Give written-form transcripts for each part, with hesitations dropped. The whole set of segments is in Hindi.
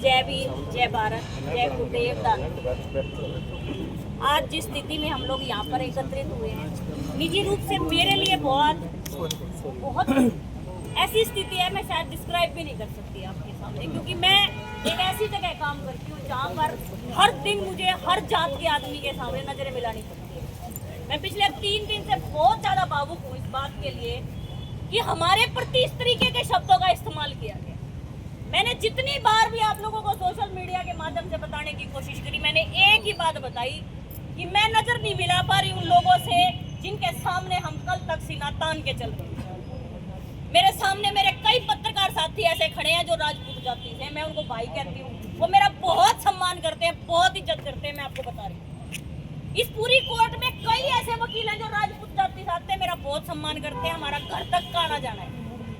जय भीम, जय भारत, जय गुरुदेव दानव। आज जिस स्थिति में हम लोग यहाँ पर एकत्रित हुए हैं, निजी रूप से मेरे लिए बहुत ऐसी स्थिति है, मैं शायद डिस्क्राइब भी नहीं कर सकती आपके सामने, क्योंकि मैं एक ऐसी जगह काम करती हूँ जहाँ पर हर दिन मुझे हर जात के आदमी के सामने नजरें मिलानी पड़ती है। मैं पिछले 3 दिन से बहुत ज्यादा भावुक हूँ इस बात के लिए कि हमारे प्रति इस तरीके के शब्दों का इस्तेमाल किया गया। मैंने जितनी बार भी आप लोगों को सोशल मीडिया के माध्यम से बताने की कोशिश करी, मैंने एक ही बात बताई कि मैं नजर नहीं मिला पा रही उन लोगों से जिनके सामने हम कल तक सीना तान के चल रहे हैं। मेरे सामने मेरे कई पत्रकार साथी ऐसे खड़े हैं जो राजपूत जाति से, मैं उनको भाई कहती हूँ, वो मेरा बहुत सम्मान करते हैं, बहुत इज्जत करते हैं। मैं आपको बता रही हूँ, इस पूरी कोर्ट में कई ऐसे वकील हैं जो राजपूत जाति साथी मेरा बहुत सम्मान करते हैं, हमारा घर तक का आना जाना है।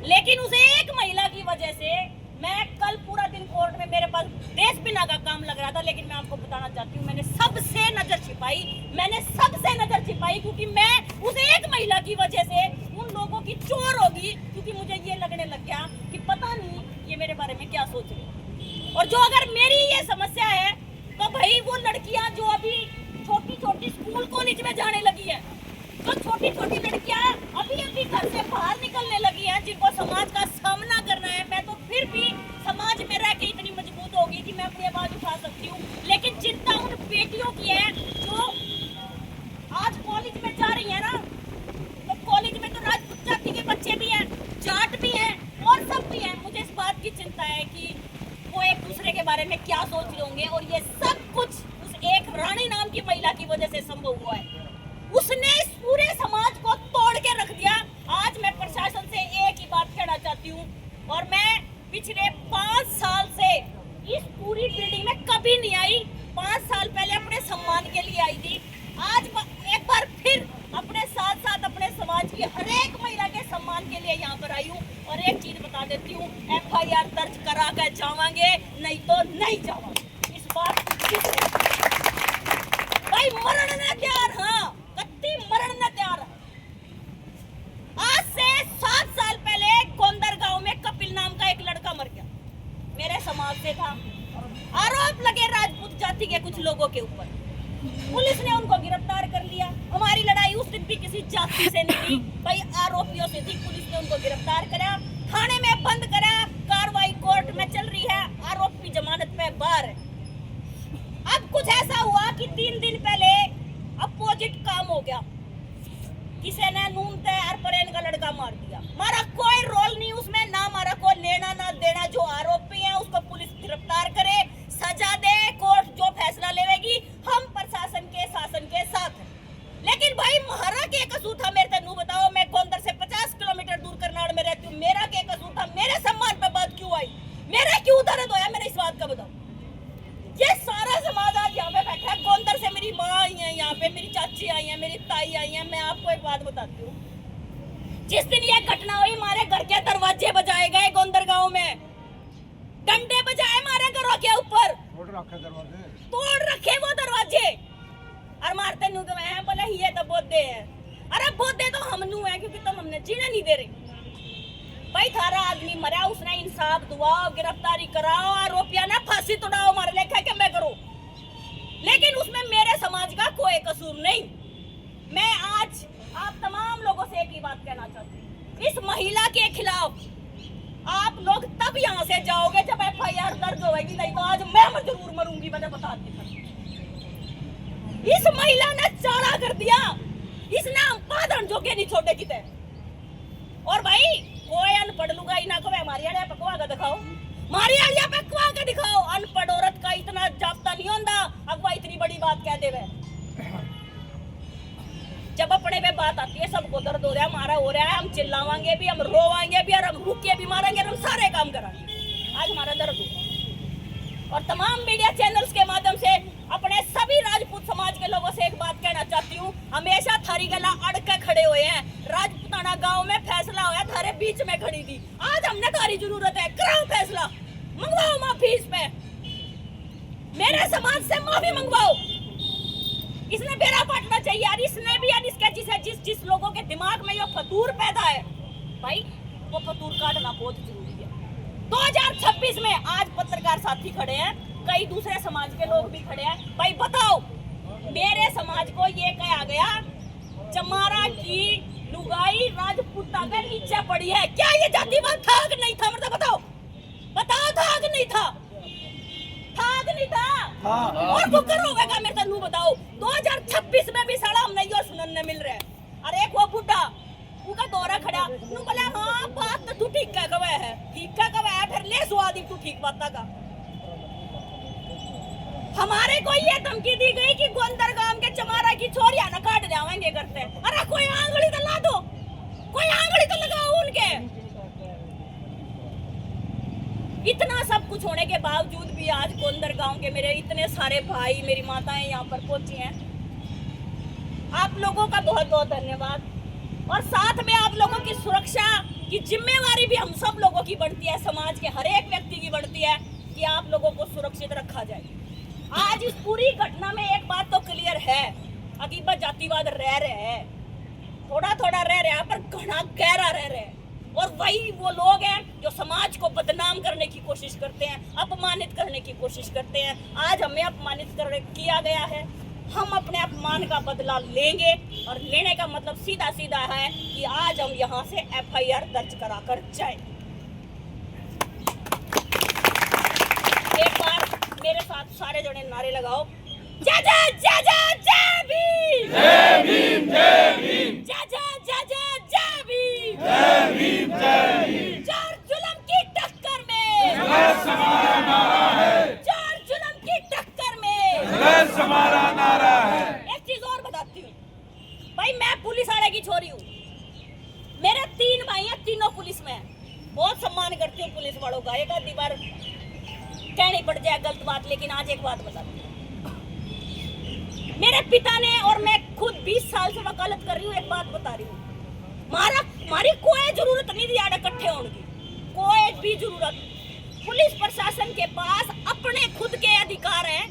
लेकिन उस एक महिला की वजह से मैं कल पूरा दिन कोर्ट में, मेरे पास देश बिना का काम लग रहा था, लेकिन मैं आपको बताना चाहती हूँ मैंने सबसे नजर छिपाई, क्योंकि मैं उस एक महिला की वजह से उन लोगों की चोर होगी, क्योंकि मुझे ये लगने लग गया कि पता नहीं ये मेरे बारे में क्या सोच रहे। और जो अगर मेरी ये समस्या है तो भाई वो लड़कियां जो अभी छोटी स्कूल कॉलेज में जाने लगी है, तो छोटी लड़कियां अभी घर से बाहर निकलने लगी हैं, जिनको समाज का सामना करना है, मैं तो फिर भी समाज में रह के इतनी मजबूत होगी कि मैं अपनी आवाज उठा सकती हूँ। लेकिन चिंता उन बेटियों की है जो आज कॉलेज में जा रही है ना, तो कॉलेज में तो राजपूत जाति के बच्चे भी हैं, जाट भी हैं और सब भी हैं। मुझे इस बात की चिंता है कि वो एक दूसरे के बारे में क्या सोच रहे होंगे, और ये सब कुछ उस एक रानी नाम की महिला की वजह से संभव हुआ है। उसने इस पूरे समाज को तोड़ के रख दिया। आज मैं प्रशासन से एक ही बात कहना चाहती हूँ, और मैं पिछले 5 साल से इस पूरी बिल्डिंग में कभी नहीं आई। 5 साल पहले अपने सम्मान के लिए आई थी, आज एक बार फिर अपने साथ साथ अपने समाज की हर एक महिला के सम्मान के लिए यहाँ पर आई हूँ। और एक चीज बता देती हूँ, FIR दर्ज करा कर जावांगे, नहीं तो नहीं जावांगे। इस बात भाई मरण न तैयार, हाँ कत्ती मरण न तैयार। आज से 7 साल पहले गोंदर गांव में कपिल नाम का एक लड़का मर गया, मेरे समाज से था। आरोप लगे राजपूत जाति के कुछ लोगों के ऊपर, पुलिस ने उनको गिरफ्तार कर लिया। हमारी लड़ाई उस दिन भी किसी जाति से नहीं थी भाई, आरोपियों से थी। पुलिस ने उनको गिरफ्तार करा, थाने में बंद करा, कार्रवाई कोर्ट में चल रही है, आरोपी जमानत पे बाहर है। अब कुछ ऐसा हुआ कि 3 दिन पहले अपोजिट काम हो गया, किसी ने नून तैयार परेन का लड़का मार दिया। हमारा कोई रोल नहीं उसमें, ना हमारा कोई लेना ना देना। जो आरोपी है उसको पुलिस गिरफ्तार करे, सजा दे, कोर्ट जो फैसला लेगी, हम प्रशासन के शासन के साथ हैं। लेकिन भाई महारा के कसूर था मेरे तनु बताओ, मैं गोंदर से 50 किलोमीटर दूर करनाल में रहती हूँ, मेरा के कसूर था? मेरे सम्मान पे बात क्यों आई, मेरा क्यों दर्द होया, मेरे इस बात का बताओ। ये सारा समाज आज यहाँ पे बैठा है, गोंदर से मेरी माँ आई है, यहाँ पे मेरी चाची आई है, मेरी ताई आई है। मैं आपको एक बात बताती हूँ, जिस दिन ये घटना हुई हमारे घर के दरवाजे बजाए गए, गोंदर गांव में डंडे बजाए हमारे घरों के ऊपर, तोड़ रखे वो दरवाजे, और मारते नु तो मैं बोले ये तो बोधे है। अरे बोधे तो हम नू है, क्योंकि तुम हमने जीने नहीं दे रही। भाई थारा आदमी मरा, उसने इंसाफ दुआओ, गिरफ्तारी कराओ, आरोपिया ने फांसी तोड़ाओ, मारे लेखा के मैं करो, लेकिन उसमें मेरे समाज का कोई कसूर नहीं। मैं आज आप तमाम लोगों से एक ही बात कहना चाहती हूँ, इस महिला के खिलाफ आप लोग तब यहाँ से जाओगे जब FIR दर्ज होगी, नहीं तो आज मैं जरूर मरूंगी, मैंने बता दिया। इस महिला ने चारा कर दिया, इसने हम पादन जोगे नहीं छोड़े किते। और भाई कोई अनपढ़ लुगाई ना को हमारी आड़िया पकवा के दिखाओ, हमारी आड़िया पकवा के दिखाओ। अनपढ़ औरत का इतना जाप्ता नहीं होता, अगवा इतनी बड़ी बात कह देवे। जब अपने पे बात आती है सबको दर्द हो रहा है, हमारा हो रहा है, हम चिल्लावांगे भी, हम रोवांगे भी, और हम रुके भी मारेंगे, हम सारे काम कराएंगे। आज हमारा दर्द हो रहा है। और तमाम मीडिया चैनल्स के माध्यम से अपने सभी राजपूत समाज के लोगों से एक बात कहना चाहती हूँ, हमेशा थारी गला अड़ के खड़े हुए हैं। राजपूताना गांव में फैसला होया, थारे बीच में खड़ी थी। आज हमने थारी जरूरत है, कराओ फैसला, मंगवाओ माफी इस पे, मेरे समाज से माफी मंगवाओ। इसने बेड़ा पाटना चाहिए यार, इसने भी यार, इसके जिस लोगों के दिमाग में ये फतूर पैदा है, भाई वो फतूर काटना बहुत जरूरी है। 2026 में आज पत्रकार साथी साथी खड़े हैं, कई दूसरे समाज के लोग भी खड़े हैं। भाई बताओ, मेरे समाज को ये कहा गया चमारा की लुगाई राजपूता के नीचे पड़ी है, क्या ये जातिवाद था कि नहीं था? मतलब बताओ था कि नहीं था? था कि नहीं था? और कुकर होगा क्या मेरे तनु बताओ? 2026 में भी साला हम नहीं और सुनने मिल रहे हैं। अरे एक वो बुड्ढा उनका दौरा खड़ा नु बोला हाँ बात तो तू ठीक का कवे है, ठीक का कवे है, फिर ले स्वादी तू ठीक बात का। हमारे को ये धमकी दी गई कि गोंदर गांव के चमारा की छोरियां न काट जाएंगे करते। अरे कोई आंगली तो ला दो, कोई आंगली तो लगाओ उनके। इतना सब कुछ होने के बावजूद भी आज गोंदर गांव के मेरे इतने सारे भाई, मेरी माताएं यहाँ पर पहुंची हैं। आप लोगों का बहुत बहुत धन्यवाद। और साथ में आप लोगों की सुरक्षा की जिम्मेवारी भी हम सब लोगों की बनती है, समाज के हर एक व्यक्ति की बनती है कि आप लोगों को सुरक्षित रखा जाए। आज इस पूरी घटना में एक बात तो क्लियर है, अकीबत जातिवाद रह रहे हैं, थोड़ा थोड़ा रह रहे हैं पर घना गहरा रह रहे हैं। और वही वो लोग हैं जो समाज को बदनाम करने की कोशिश करते हैं, अपमानित करने की कोशिश करते हैं। आज हमें अपमानित किया गया है, हम अपने अपमान का बदला लेंगे। और लेने का मतलब सीधा सीधा है कि आज हम यहाँ से FIR दर्ज कराकर जाए। एक बार मेरे साथ सारे जने नारे लगाओ, जय जय जय जय जय भीम, जय भीम जय भीम, जय जय जय जय जय भीम, जय भीम जय भीम। जोर जुल्म की टक्कर में संघर्ष हमारा नारा है, जोर जुल्म की टक्कर में संघर्ष हमारा नारा है। एक चीज और बताती हूँ भाई, मैं पुलिस वाले की छोरी हूँ, मेरे 3 भाई हैं, तीनों पुलिस में हैं। बहुत सम्मान करती हूँ पुलिस वालों का, एक आधी बार कहनी पड़ जाए गलत बात, लेकिन आज एक बात बताती हूँ। मेरे पिता ने और मैं खुद 20 साल से वकालत कर रही हूँ, एक बात बता रही हूँ, हमारी कोई जरूरत नहीं थी आड़े इकट्ठे होने की, कोई भी जरूरत। पुलिस प्रशासन के पास अपने खुद के अधिकार हैं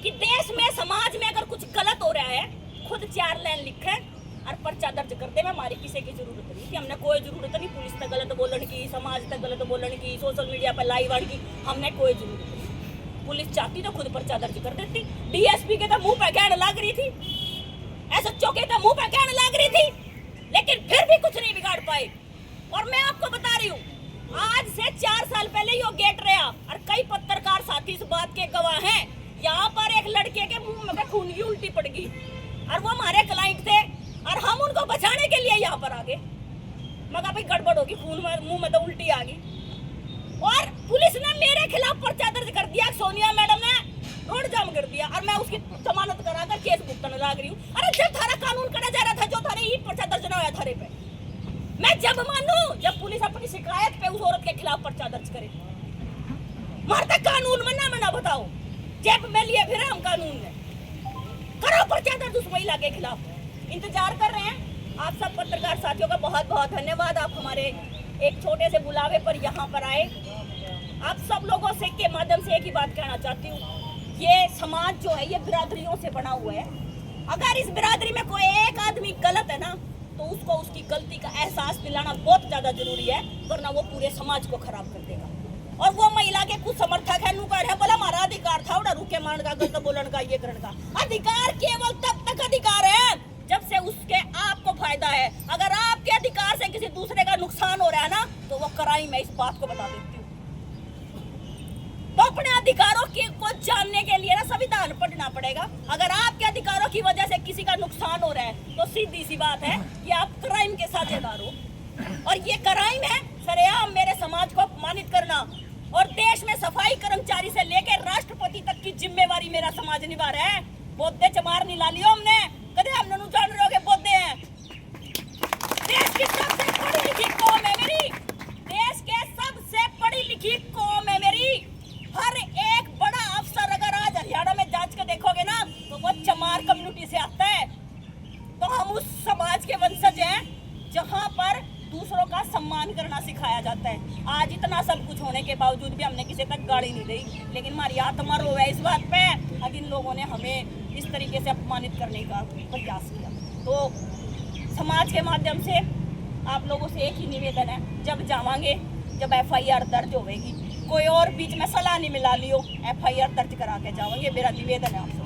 कि देश में समाज में अगर कुछ गलत हो रहा है खुद 4 लाइन लिखे और पर्चा दर्ज कर दे। में हमारी किसी की जरूरत नहीं थी, हमने कोई जरूरत नहीं पुलिस तक गलत बोलने की, समाज तक गलत बोलने की, सोशल मीडिया पर लाइव आने की, हमने कोई जरूरत नहीं। पुलिस चाहती तो खुद पर्चा दर्ज कर देती। DSP के तो मुंह पे कहने लग रही थी, SHO के तो मुंह पे कहने लग रही थी, लेकिन फिर भी कुछ नहीं बिगाड़ पाए। और मैं आपको बता रही हूँ, आज से 4 साल पहले यो गेट रहा और कई पत्रकार साथी इस बात के गवाह हैं। यहाँ पर एक लड़के के मुंह में खून की उल्टी पड़ गई और वो हमारे क्लाइंट थे और हम उनको बचाने के लिए यहाँ पर आ गए। मगर भाई गड़बड़ होगी, खून में मुंह में तो उल्टी आ गई और पुलिस ने मेरे खिलाफ पर्चा दर्ज कर दिया। सोनिया मैडम ने रोड जाम कर दिया और मैं उसकी जमानत कराकर केस भुगतने लग रही हूँ। अरे जब थारा कानून करा जा रहा था, जो थारे ही पर्चा दर्ज न हुआ थारे पे, मैं जब मानू जब पुलिस अपनी शिकायत पे उस औरत के खिलाफ पर्चा दर्ज करे। मारता कानून में ना मना बताओ, जेब में लिए फिर हम कानून में करो पर्चा दर्ज उस महिला के खिलाफ। इंतजार कर रहे हैं। आप सब पत्रकार साथियों का बहुत बहुत धन्यवाद, आप हमारे एक छोटे से बुलावे पर यहाँ पर आए। आप सब लोगों से के माध्यम से एक ही बात कहना चाहती हूँ, ये समाज जो है ये बिरादरियों से बना हुआ है। अगर इस बिरादरी में कोई एक आदमी गलत है ना तो उसको उसकी गलती का एहसास दिलाना बहुत ज्यादा जरूरी है, वरना वो पूरे समाज को खराब कर देगा। और वो महिला के कुछ समर्थक है नुकार है, बोला हमारा अधिकार था उड़ा रुके मारने का, गलत बोलने का, ये करने का। अधिकार केवल तब तक अधिकार है जब से उसके आपको फायदा है। अगर आपके अधिकार से किसी दूसरे का नुकसान हो रहा है ना तो वो क्राइम है, इस बात को बता देती हूँ। तो अपने अधिकारों को जानने के लिए ना संविधान पढ़ना पड़ेगा। अगर आपके अधिकारों की वजह से किसी का नुकसान हो रहा है तो सीधी सी बात है कि आप क्राइम के साझेदार हो। और ये क्राइम है सरेआम मेरे समाज को अपमानित करना। और देश में सफाई कर्मचारी से लेकर राष्ट्रपति तक की जिम्मेवारी मेरा समाज निभा रहा है। बोधे चमार नहीं ला लियो हमने, कदे हमने नु जान रहे हो के बोधे हैं। देश की सबसे पढ़ी लिखी कौम है मेरी, देश के सबसे पढ़ी लिखी कौम है मेरी। हर एक बड़ा अफसर अगर आज हरियाणा में जांच के देखोगे ना तो वो चमार कम्युनिटी से आता है। तो हम उस समाज के वंशज हैं जहां पर दूसरों का सम्मान करना सिखाया जाता है। आज इतना सब कुछ होने के बावजूद भी हमने किसी तक गाड़ी नहीं दी, लेकिन हमारी आत्मा रो है इस बात पे अब इन लोगों ने हमें इस तरीके से अपमानित करने का प्रयास किया। तो समाज के माध्यम से आप लोगों से एक ही निवेदन है, जब जावांगे, जब FIR दर्ज होगी, कोई और बीच में सलाह नहीं मिला लियो, FIR दर्ज करा के जाओगे, मेरा निवेदन है आपसे।